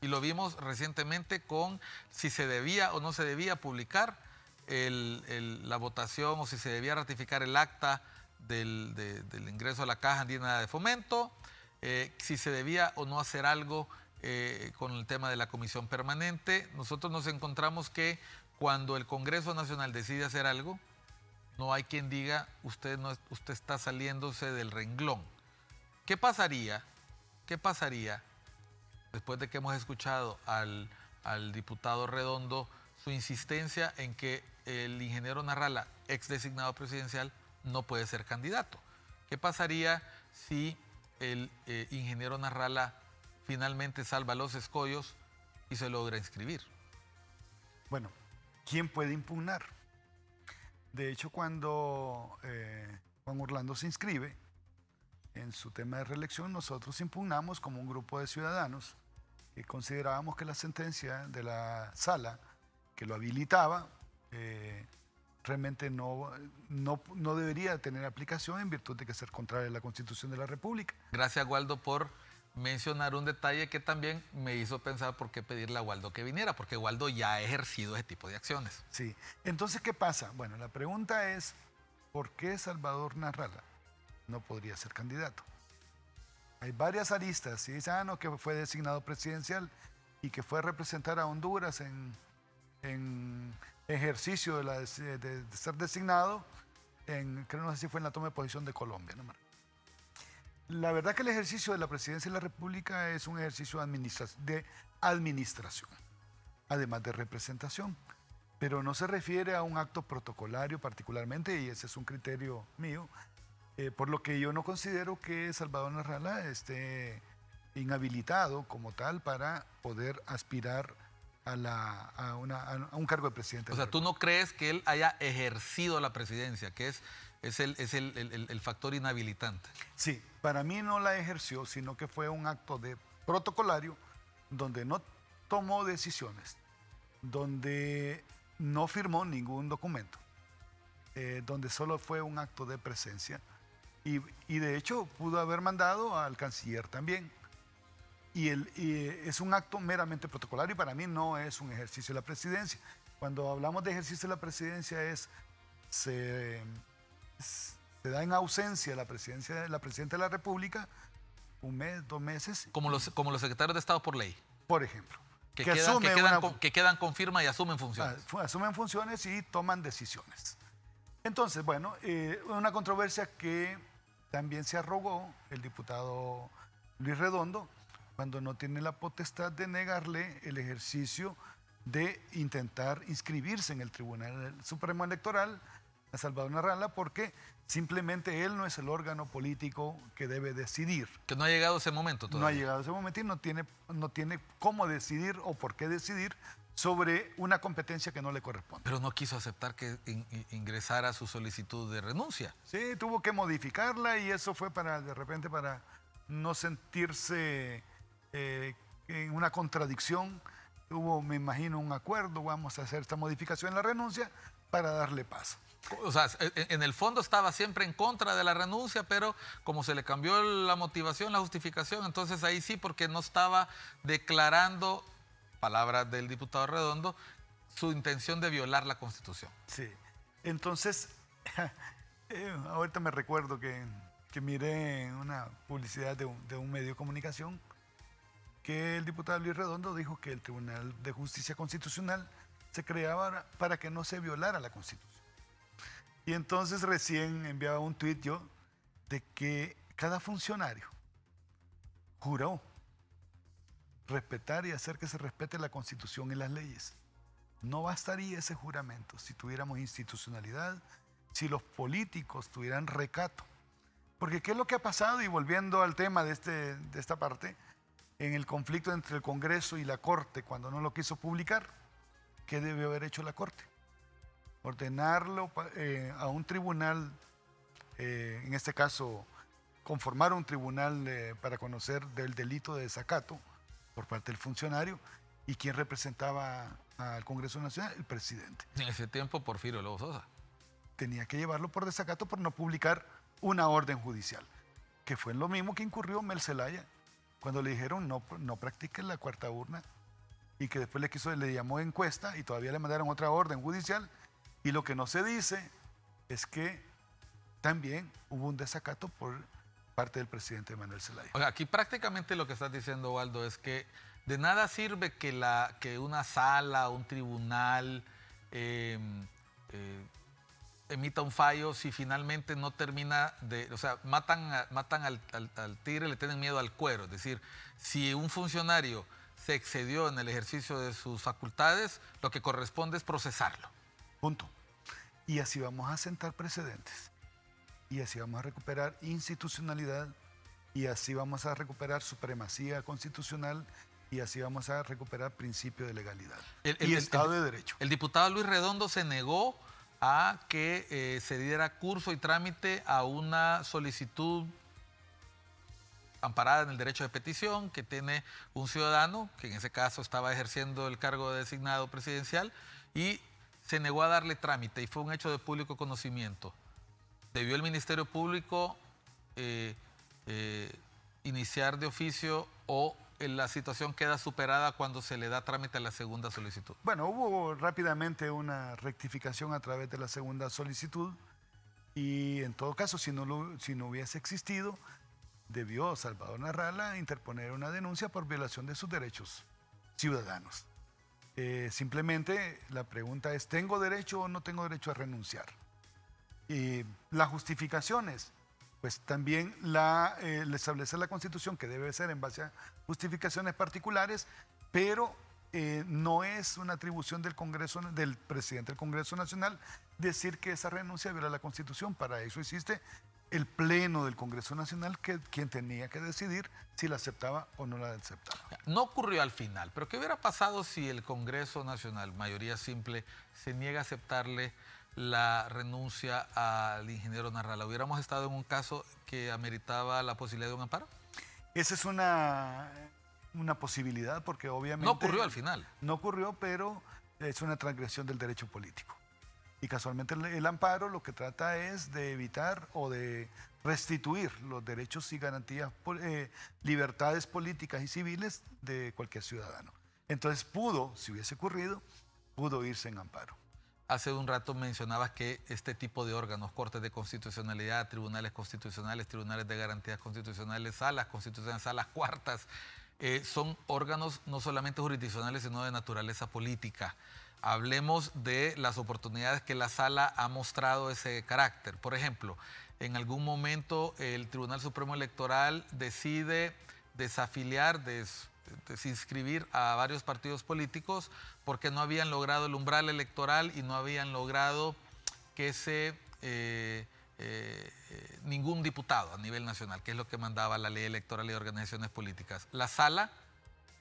[SPEAKER 1] Y lo vimos recientemente con si se debía o no se debía publicar la votación o si se debía ratificar el acta del ingreso a la Caja Andina de Fomento, si se debía o no hacer algo con el tema de la comisión permanente. Nosotros nos encontramos que cuando el Congreso Nacional decide hacer algo, no hay quien diga usted está saliéndose del renglón. ¿Qué pasaría después de que hemos escuchado al diputado Redondo su insistencia en que el ingeniero Narrala, ex designado presidencial, no puede ser candidato? ¿Qué pasaría si el ingeniero Narrala finalmente salva los escollos y se logra inscribir?
[SPEAKER 3] Bueno, ¿quién puede impugnar? De hecho, cuando Juan Orlando se inscribe en su tema de reelección, nosotros impugnamos como un grupo de ciudadanos que considerábamos que la sentencia de la sala que lo habilitaba realmente no debería tener aplicación en virtud de que ser contraria a la Constitución de la República.
[SPEAKER 1] Gracias, Waldo, por mencionar un detalle que también me hizo pensar por qué pedirle a Waldo que viniera, porque Waldo ya ha ejercido ese tipo de acciones.
[SPEAKER 3] Sí. Entonces, ¿qué pasa? Bueno, la pregunta es, ¿por qué Salvador Narrala no podría ser candidato? Hay varias aristas. Si dice, no, que fue designado presidencial y que fue a representar a Honduras en ejercicio de ser designado, creo no sé si fue en la toma de posición de Colombia. ¿No? La verdad que el ejercicio de la presidencia de la República es un ejercicio de administración, además de representación. pero no se refiere a un acto protocolario particularmente, y ese es un criterio mío, por lo que yo no considero que Salvador Narrala esté inhabilitado como tal para poder aspirar a un cargo de presidente.
[SPEAKER 1] O sea, ¿tú no crees que él haya ejercido la presidencia, que es el factor inhabilitante?
[SPEAKER 3] Sí, para mí no la ejerció, sino que fue un acto de protocolario donde no tomó decisiones, donde no firmó ningún documento, donde solo fue un acto de presencia y de hecho pudo haber mandado al canciller también. Y es un acto meramente protocolario y para mí no es un ejercicio de la presidencia. Cuando hablamos de ejercicio de la presidencia se da en ausencia la presidenta de la República un mes, 2 meses.
[SPEAKER 1] Como los secretarios de Estado por ley.
[SPEAKER 3] Por ejemplo.
[SPEAKER 1] Que quedan con firma y asumen funciones.
[SPEAKER 3] Asumen funciones y toman decisiones. Entonces, bueno, una controversia que también se arrogó el diputado Luis Redondo cuando no tiene la potestad de negarle el ejercicio de intentar inscribirse en el Tribunal Supremo Electoral a Salvador Narrala, porque simplemente él no es el órgano político que debe decidir.
[SPEAKER 1] Que no ha llegado ese momento todavía.
[SPEAKER 3] No ha llegado ese momento y no tiene cómo decidir o por qué decidir sobre una competencia que no le corresponde.
[SPEAKER 1] Pero no quiso aceptar que ingresara su solicitud de renuncia.
[SPEAKER 3] Sí, tuvo que modificarla y eso fue de repente para no sentirse en una contradicción. Hubo, me imagino, un acuerdo, vamos a hacer esta modificación en la renuncia para darle paso.
[SPEAKER 1] O sea, en el fondo estaba siempre en contra de la renuncia, pero como se le cambió la motivación, la justificación, entonces ahí sí, porque no estaba declarando, palabras del diputado Redondo, su intención de violar la Constitución.
[SPEAKER 3] Sí, entonces, ahorita me recuerdo que miré una publicidad de un medio de comunicación que el diputado Luis Redondo dijo que el Tribunal de Justicia Constitucional se creaba para que no se violara la Constitución. Y entonces recién enviaba un tuit yo de que cada funcionario juró respetar y hacer que se respete la Constitución y las leyes. No bastaría ese juramento si tuviéramos institucionalidad, si los políticos tuvieran recato. Porque ¿qué es lo que ha pasado? Y volviendo al tema de esta parte, en el conflicto entre el Congreso y la Corte, cuando no lo quiso publicar, ¿qué debió haber hecho la Corte? Ordenarlo a un tribunal, en este caso, conformar un tribunal para conocer del delito de desacato por parte del funcionario. ¿Y quién representaba al Congreso Nacional? El presidente.
[SPEAKER 1] En ese tiempo, Porfirio Lobo Sosa.
[SPEAKER 3] Tenía que llevarlo por desacato por no publicar una orden judicial, que fue lo mismo que incurrió Mel Zelaya cuando le dijeron no practiquen la cuarta urna, y que después le llamó encuesta y todavía le mandaron otra orden judicial. Y lo que no se dice es que también hubo un desacato por parte del presidente Manuel Zelaya.
[SPEAKER 1] O sea, aquí prácticamente lo que estás diciendo, Waldo, es que de nada sirve que una sala, un tribunal emita un fallo si finalmente no termina de... O sea, matan al tigre, le tienen miedo al cuero. Es decir, si un funcionario se excedió en el ejercicio de sus facultades, lo que corresponde es procesarlo.
[SPEAKER 3] Punto. Y así vamos a sentar precedentes. Y así vamos a recuperar institucionalidad. Y así vamos a recuperar supremacía constitucional. Y así vamos a recuperar principio de legalidad. Y Estado de Derecho.
[SPEAKER 1] El diputado Luis Redondo se negó a que se diera curso y trámite a una solicitud amparada en el derecho de petición que tiene un ciudadano, que en ese caso estaba ejerciendo el cargo de designado presidencial, y se negó a darle trámite, y fue un hecho de público conocimiento. Debió el Ministerio Público iniciar de oficio, o la situación queda superada cuando se le da trámite a la segunda solicitud.
[SPEAKER 3] Bueno, hubo rápidamente una rectificación a través de la segunda solicitud, y en todo caso, si no hubiese existido, debió Salvador Narrala interponer una denuncia por violación de sus derechos ciudadanos. Simplemente la pregunta es, ¿tengo derecho o no tengo derecho a renunciar? Las justificaciones, pues también le establece la Constitución que debe ser en base a justificaciones particulares, pero no es una atribución del Congreso, del presidente del Congreso Nacional, decir que esa renuncia viola la Constitución. Para eso existe el Pleno del Congreso Nacional, quien tenía que decidir si la aceptaba o no la aceptaba.
[SPEAKER 1] No ocurrió al final, pero ¿qué hubiera pasado si el Congreso Nacional, mayoría simple, se niega a aceptarle la renuncia al ingeniero Narrala? ¿Hubiéramos estado en un caso que ameritaba la posibilidad de un amparo?
[SPEAKER 3] Esa es una posibilidad, porque obviamente...
[SPEAKER 1] No ocurrió al final.
[SPEAKER 3] No ocurrió, pero es una transgresión del derecho político. Y casualmente el amparo lo que trata es de evitar o de restituir los derechos y garantías, libertades políticas y civiles de cualquier ciudadano. Entonces si hubiese ocurrido, pudo irse en amparo.
[SPEAKER 1] Hace un rato mencionabas que este tipo de órganos, cortes de constitucionalidad, tribunales constitucionales, tribunales de garantías constitucionales, salas constitucionales, salas cuartas, son órganos no solamente jurisdiccionales, sino de naturaleza política. Hablemos de las oportunidades que la sala ha mostrado ese carácter. Por ejemplo, en algún momento el Tribunal Supremo Electoral decide desafiliar, desinscribir a varios partidos políticos porque no habían logrado el umbral electoral y no habían logrado que ningún diputado a nivel nacional, que es lo que mandaba la ley electoral y de organizaciones políticas. La sala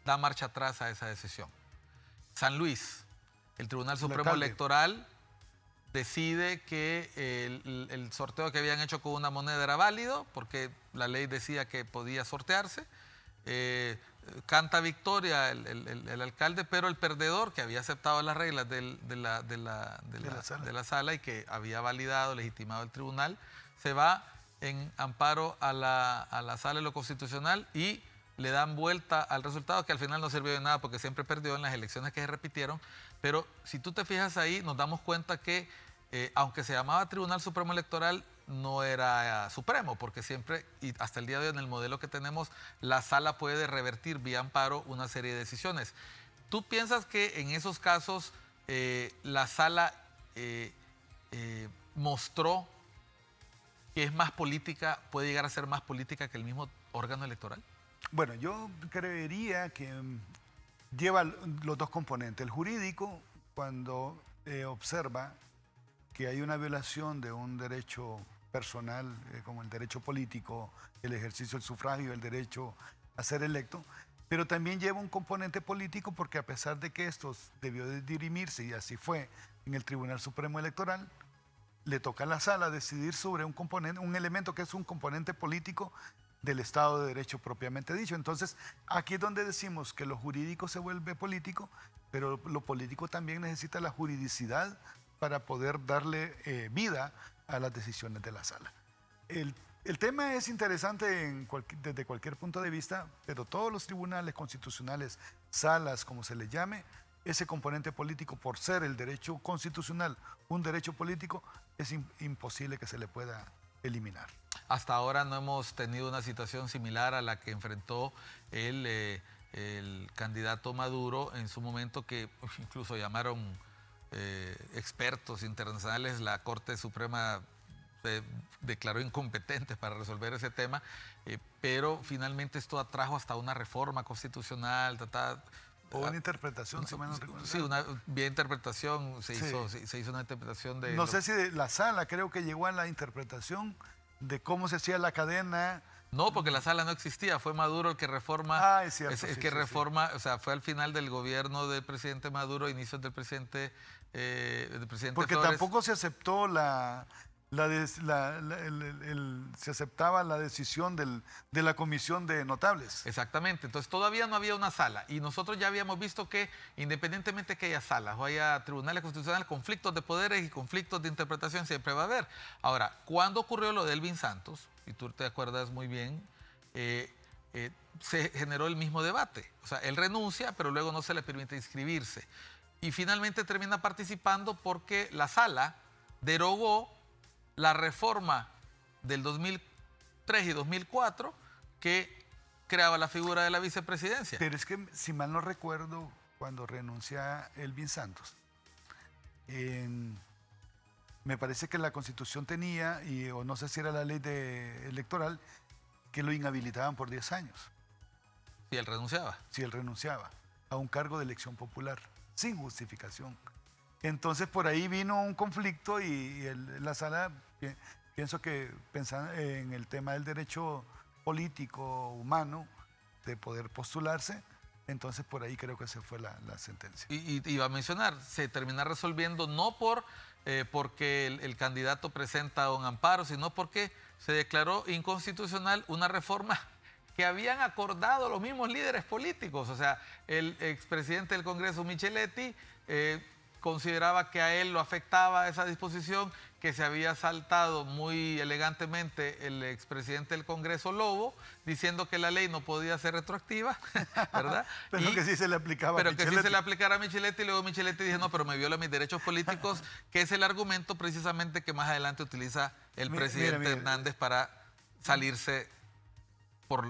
[SPEAKER 1] da marcha atrás a esa decisión. San Luis, el Tribunal Supremo Electoral decide que el sorteo que habían hecho con una moneda era válido porque la ley decía que podía sortearse. Canta victoria el alcalde, pero el perdedor, que había aceptado las reglas de la sala y que había validado, legitimado el tribunal, se va en amparo a la sala de lo constitucional y le dan vuelta al resultado, que al final no sirvió de nada porque siempre perdió en las elecciones que se repitieron. Pero si tú te fijas ahí, nos damos cuenta que aunque se llamaba Tribunal Supremo Electoral, no era supremo, porque siempre, y hasta el día de hoy en el modelo que tenemos, la sala puede revertir vía amparo una serie de decisiones. ¿Tú piensas que en esos casos la sala mostró que es más política, puede llegar a ser más política que el mismo órgano electoral?
[SPEAKER 3] Bueno, yo creería que lleva los dos componentes. El jurídico, cuando observa que hay una violación de un derecho personal, como el derecho político, el ejercicio del sufragio, el derecho a ser electo, pero también lleva un componente político porque a pesar de que esto debió de dirimirse, y así fue en el Tribunal Supremo Electoral, le toca a la sala decidir sobre un elemento que es un componente político del Estado de Derecho propiamente dicho. Entonces, aquí es donde decimos que lo jurídico se vuelve político, pero lo político también necesita la juridicidad para poder darle vida a las decisiones de la sala. El tema es interesante desde cualquier punto de vista, pero todos los tribunales constitucionales, salas, como se les llame, ese componente político, por ser el derecho constitucional un derecho político, es imposible que se le pueda eliminar.
[SPEAKER 1] Hasta ahora no hemos tenido una situación similar a la que enfrentó el candidato Maduro en su momento, que incluso llamaron expertos internacionales. La Corte Suprema se declaró incompetente para resolver ese tema, pero finalmente esto atrajo hasta una reforma constitucional.
[SPEAKER 3] O una interpretación,
[SPEAKER 1] sí, una bien interpretación, se hizo una interpretación de...
[SPEAKER 3] No sé si de la sala, creo que llegó a la interpretación de cómo se hacía la cadena.
[SPEAKER 1] No, porque la sala no existía, fue Maduro el que reforma.
[SPEAKER 3] Es cierto.
[SPEAKER 1] Reforma, o sea, fue al final del gobierno del presidente Maduro, inicios del presidente
[SPEAKER 3] porque
[SPEAKER 1] Flores.
[SPEAKER 3] Tampoco se aceptó se aceptaba la decisión de la comisión de notables.
[SPEAKER 1] Exactamente, entonces todavía no había una sala y nosotros ya habíamos visto que independientemente que haya salas o haya tribunales constitucionales, conflictos de poderes y conflictos de interpretación siempre va a haber. Ahora, ¿cuándo ocurrió lo de Elvin Santos? Y tú te acuerdas muy bien, se generó el mismo debate. O sea, él renuncia, pero luego no se le permite inscribirse. Y finalmente termina participando porque la sala derogó la reforma del 2003 y 2004 que creaba la figura de la vicepresidencia.
[SPEAKER 3] Pero es que, si mal no recuerdo, cuando renuncia Elvin Santos, me parece que la Constitución tenía, o no sé si era la ley electoral, que lo inhabilitaban por 10 años.
[SPEAKER 1] Si él renunciaba.
[SPEAKER 3] Si él renunciaba. a un cargo de elección popular, sin justificación. Entonces por ahí vino un conflicto y la sala, pienso que pensando en el tema del derecho político, humano, de poder postularse, entonces por ahí creo que se fue la sentencia.
[SPEAKER 1] Y iba a mencionar, se termina resolviendo no porque el candidato presenta un amparo, sino porque se declaró inconstitucional una reforma que habían acordado los mismos líderes políticos. O sea, el expresidente del Congreso, Micheletti, consideraba que a él lo afectaba esa disposición, que se había saltado muy elegantemente el expresidente del Congreso, Lobo, diciendo que la ley no podía ser retroactiva, ¿verdad?
[SPEAKER 3] Pero que sí se le aplicaba
[SPEAKER 1] pero
[SPEAKER 3] a
[SPEAKER 1] que sí se le aplicara a Micheletti, y luego Micheletti dijo, no, pero me viola mis derechos políticos, que es el argumento precisamente que más adelante utiliza el presidente Hernández para salirse por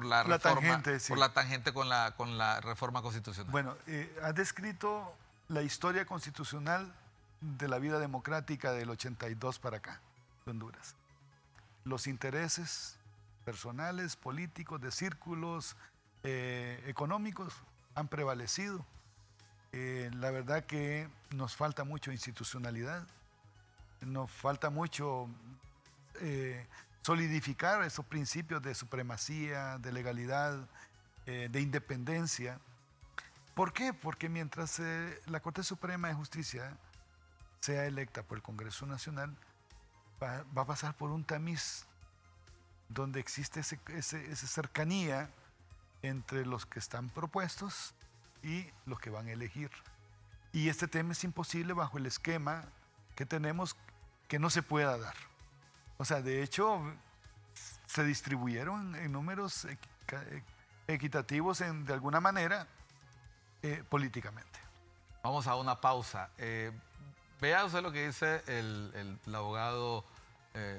[SPEAKER 1] la reforma,
[SPEAKER 3] tangente, sí.
[SPEAKER 1] por la tangente con la reforma constitucional.
[SPEAKER 3] Bueno, has descrito la historia constitucional de la vida democrática del 82 para acá, de Honduras. Los intereses personales, políticos, de círculos económicos han prevalecido. La verdad que nos falta mucho institucionalidad, nos falta mucho solidificar esos principios de supremacía, de legalidad, de independencia. ¿Por qué? Porque mientras la Corte Suprema de Justicia sea electa por el Congreso Nacional, va a pasar por un tamiz donde existe esa cercanía entre los que están propuestos y los que van a elegir. Y este tema es imposible bajo el esquema que tenemos, que no se pueda dar. O sea, de hecho, se distribuyeron en números equitativos de alguna manera políticamente.
[SPEAKER 1] Vamos a una pausa. Vea usted lo que dice el abogado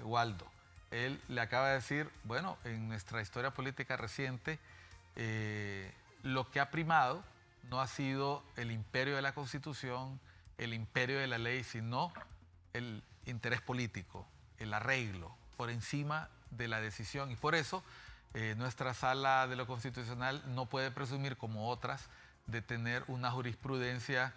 [SPEAKER 1] Waldo. Él le acaba de decir, bueno, en nuestra historia política reciente, lo que ha primado no ha sido el imperio de la Constitución, el imperio de la ley, sino el interés político, el arreglo, por encima de la decisión. Y por eso nuestra sala de lo constitucional no puede presumir, como otras, de tener una jurisprudencia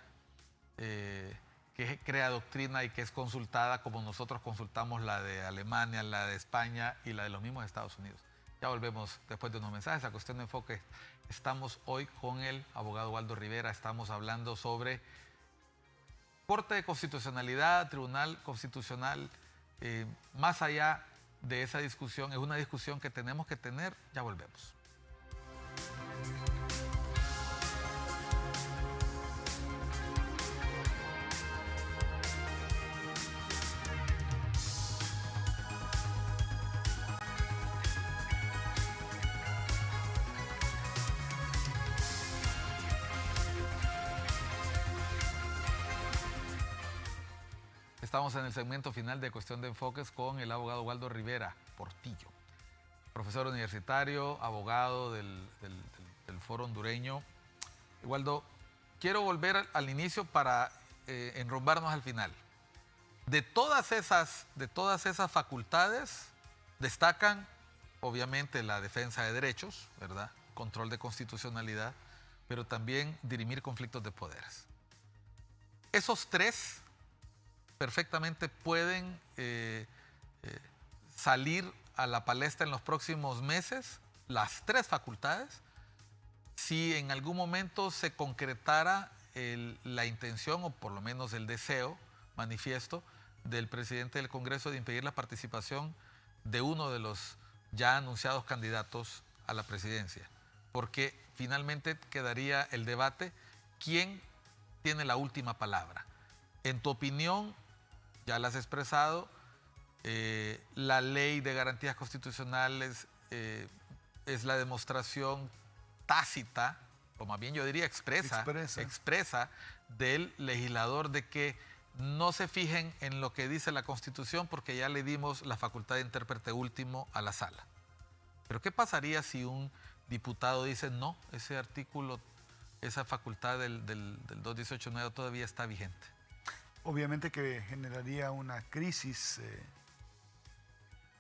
[SPEAKER 1] que crea doctrina y que es consultada como nosotros consultamos la de Alemania, la de España y la de los mismos Estados Unidos. Ya volvemos después de unos mensajes a Cuestión de Enfoque. Estamos hoy con el abogado Waldo Rivera, estamos hablando sobre Corte de Constitucionalidad, Tribunal Constitucional. Más allá de esa discusión, es una discusión que tenemos que tener. Ya volvemos. Estamos en el segmento final de Cuestión de Enfoques con el abogado Waldo Rivera Portillo, profesor universitario, abogado del Foro Hondureño. Waldo, quiero volver al inicio para enrumbarnos al final. De todas esas facultades destacan, obviamente, la defensa de derechos, ¿verdad? Control de constitucionalidad, pero también dirimir conflictos de poderes. Esos tres perfectamente pueden salir a la palestra en los próximos meses, las tres facultades, si en algún momento se concretara la intención o por lo menos el deseo manifiesto del presidente del Congreso de impedir la participación de uno de los ya anunciados candidatos a la presidencia, porque finalmente quedaría el debate, ¿quién tiene la última palabra? En tu opinión, ya la has expresado, la ley de garantías constitucionales es la demostración tácita, o más bien yo diría expresa del legislador de que no se fijen en lo que dice la Constitución porque ya le dimos la facultad de intérprete último a la sala. Pero ¿qué pasaría si un diputado dice no, ese artículo, esa facultad del 218.9 todavía está vigente?
[SPEAKER 3] Obviamente que generaría una crisis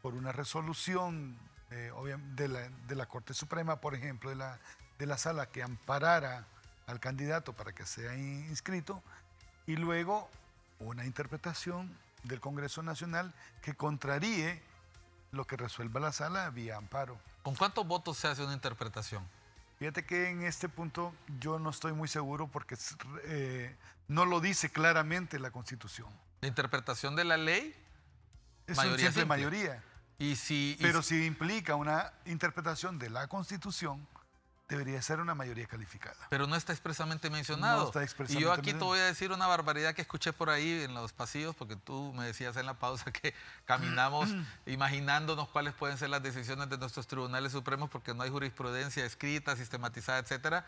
[SPEAKER 3] por una resolución de la Corte Suprema, por ejemplo, de la sala que amparara al candidato para que sea inscrito y luego una interpretación del Congreso Nacional que contraríe lo que resuelva la sala vía amparo.
[SPEAKER 1] ¿Con cuántos votos se hace una interpretación?
[SPEAKER 3] Fíjate que en este punto yo no estoy muy seguro porque no lo dice claramente la Constitución.
[SPEAKER 1] La interpretación de la ley,
[SPEAKER 3] Es
[SPEAKER 1] mayoría
[SPEAKER 3] una simple
[SPEAKER 1] simple.
[SPEAKER 3] mayoría. Pero si implica una interpretación de la Constitución, debería ser una mayoría calificada.
[SPEAKER 1] Pero no está expresamente mencionado.
[SPEAKER 3] No está expresamente
[SPEAKER 1] y yo aquí te
[SPEAKER 3] mencionado.
[SPEAKER 1] voy a decir una barbaridad que escuché por ahí en los pasillos, porque tú me decías en la pausa que caminamos imaginándonos cuáles pueden ser las decisiones de nuestros tribunales supremos porque no hay jurisprudencia escrita, sistematizada, etcétera.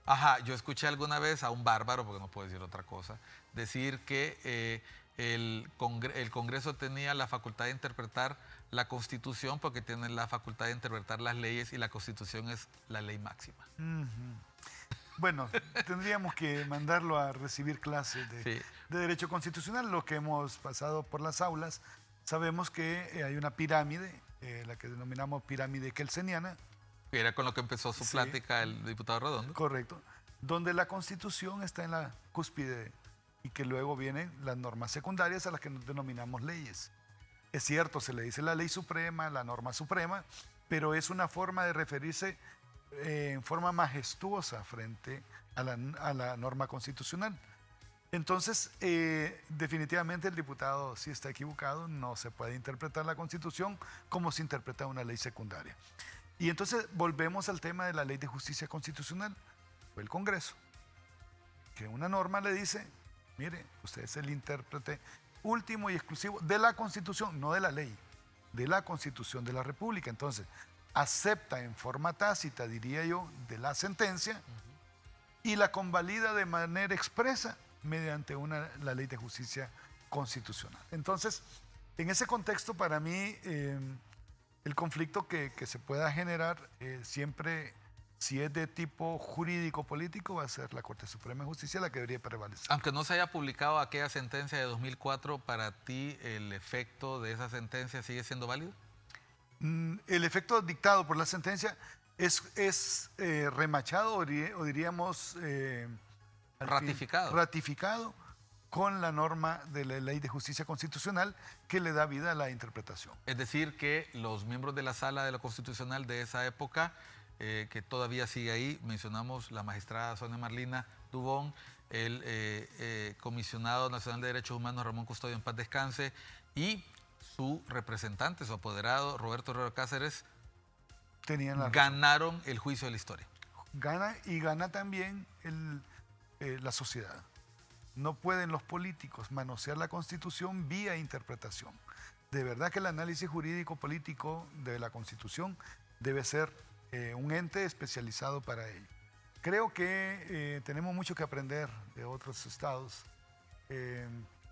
[SPEAKER 1] Ajá, yo escuché alguna vez a un bárbaro, porque no puedo decir otra cosa, decir que el Congreso tenía la facultad de interpretar la Constitución porque tiene la facultad de interpretar las leyes y la Constitución es la ley máxima.
[SPEAKER 3] Bueno, tendríamos que mandarlo a recibir clases de Derecho Constitucional. Lo que hemos pasado por las aulas, sabemos que hay una pirámide, la que denominamos pirámide kelseniana.
[SPEAKER 1] Que era con lo que empezó su plática el diputado Redondo.
[SPEAKER 3] Correcto. Donde la Constitución está en la cúspide y que luego vienen las normas secundarias a las que nos denominamos leyes. Es cierto, se le dice la ley suprema, la norma suprema, pero es una forma de referirse en forma majestuosa frente a la norma constitucional. Entonces, definitivamente el diputado sí está equivocado, no se puede interpretar la Constitución como se interpreta una ley secundaria. Y entonces volvemos al tema de la Ley de Justicia Constitucional, o el Congreso, que una norma le dice, mire, usted es el intérprete último y exclusivo de la Constitución, no de la ley, de la Constitución de la República. Entonces, acepta en forma tácita, diría yo, de la sentencia y la convalida de manera expresa mediante la Ley de Justicia Constitucional. Entonces, en ese contexto, para mí, el conflicto que se pueda generar siempre, si es de tipo jurídico-político, va a ser la Corte Suprema de Justicia la que debería prevalecer.
[SPEAKER 1] Aunque no se haya publicado aquella sentencia de 2004, ¿para ti el efecto de esa sentencia sigue siendo válido?
[SPEAKER 3] El efecto dictado por la sentencia es remachado o diríamos ratificado con la norma de la Ley de Justicia Constitucional que le da vida a la interpretación.
[SPEAKER 1] Es decir, que los miembros de la Sala de lo Constitucional de esa época, que todavía sigue ahí, mencionamos la magistrada Sonia Marlina Dubón, el comisionado nacional de Derechos Humanos Ramón Custodio en paz descanse, y su representante, su apoderado Roberto Herrero Cáceres, ganaron el juicio de la historia.
[SPEAKER 3] Gana también la sociedad. No pueden los políticos manosear la Constitución vía interpretación. De verdad que el análisis jurídico-político de la Constitución debe ser un ente especializado para ello. Creo que tenemos mucho que aprender de otros estados.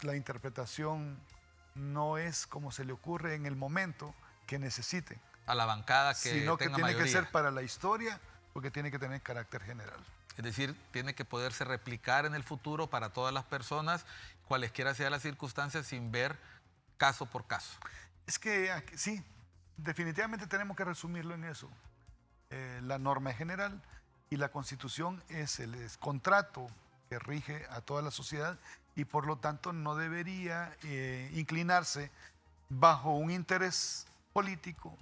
[SPEAKER 3] La interpretación no es como se le ocurre en el momento que necesite.
[SPEAKER 1] A la bancada que
[SPEAKER 3] sino que
[SPEAKER 1] tenga
[SPEAKER 3] tiene
[SPEAKER 1] mayoría.
[SPEAKER 3] que ser para la historia, porque tiene que tener carácter general.
[SPEAKER 1] Es decir, tiene que poderse replicar en el futuro para todas las personas, cualesquiera sean las circunstancias, sin ver caso por caso.
[SPEAKER 3] Es que sí, definitivamente tenemos que resumirlo en eso. La norma es general y la Constitución es el contrato que rige a toda la sociedad y por lo tanto no debería inclinarse bajo un interés político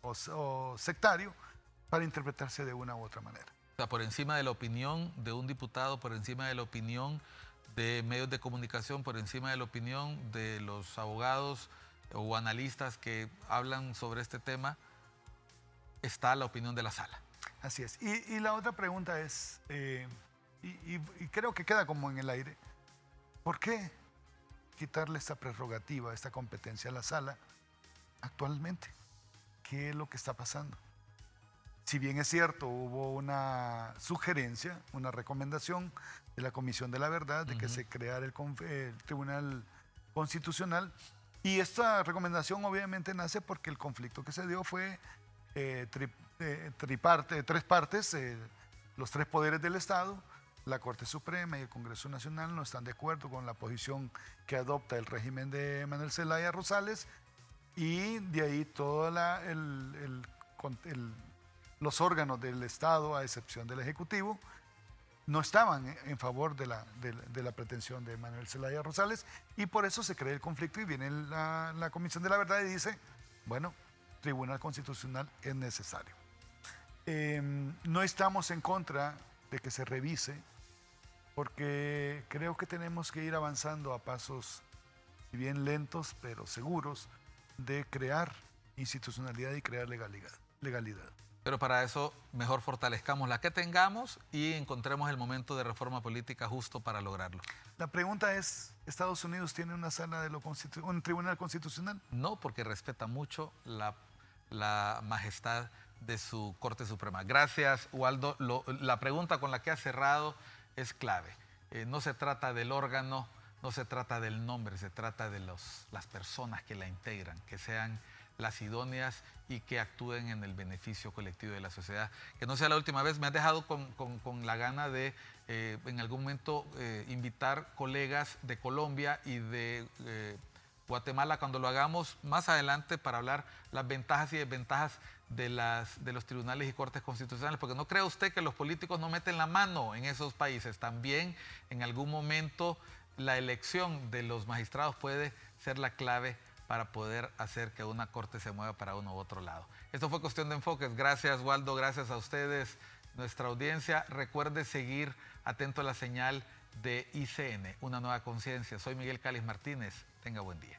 [SPEAKER 3] o sectario para interpretarse de una u otra manera.
[SPEAKER 1] O sea, por encima de la opinión de un diputado, por encima de la opinión de medios de comunicación, por encima de la opinión de los abogados o analistas que hablan sobre este tema, está la opinión de la sala.
[SPEAKER 3] Así es. Y la otra pregunta es, y creo que queda como en el aire, ¿por qué quitarle esta prerrogativa, esta competencia a la sala actualmente? ¿Qué es lo que está pasando? Si bien es cierto, hubo una sugerencia, una recomendación de la Comisión de la Verdad de que se creara el Tribunal Constitucional, y esta recomendación obviamente nace porque el conflicto que se dio fue tres partes, los tres poderes del Estado, la Corte Suprema y el Congreso Nacional no están de acuerdo con la posición que adopta el régimen de Manuel Zelaya Rosales, y de ahí todos los órganos del Estado, a excepción del Ejecutivo, no estaban en favor de la pretensión de Manuel Zelaya Rosales, y por eso se crea el conflicto y viene la Comisión de la Verdad y dice, bueno, Tribunal Constitucional es necesario. No estamos en contra de que se revise, porque creo que tenemos que ir avanzando a pasos, si bien lentos, pero seguros, de crear institucionalidad y crear legalidad.
[SPEAKER 1] Pero para eso mejor fortalezcamos la que tengamos y encontremos el momento de reforma política justo para lograrlo.
[SPEAKER 3] La pregunta es, ¿Estados Unidos tiene una sala de un tribunal constitucional?
[SPEAKER 1] No, porque respeta mucho la majestad de su Corte Suprema. Gracias, Waldo. La pregunta con la que ha cerrado es clave. No se trata del órgano, no se trata del nombre, se trata de las personas que la integran, que sean las idóneas y que actúen en el beneficio colectivo de la sociedad. Que no sea la última vez. Me has dejado con la gana de en algún momento invitar colegas de Colombia y de Guatemala cuando lo hagamos más adelante para hablar las ventajas y desventajas de los tribunales y cortes constitucionales, porque no crea usted que los políticos no meten la mano en esos países. También en algún momento la elección de los magistrados puede ser la clave para poder hacer que una corte se mueva para uno u otro lado. Esto fue Cuestión de Enfoques. Gracias, Waldo, gracias a ustedes, nuestra audiencia. Recuerde seguir atento a la señal de ICN, Una Nueva Conciencia. Soy Miguel Cáliz Martínez. Tenga buen día.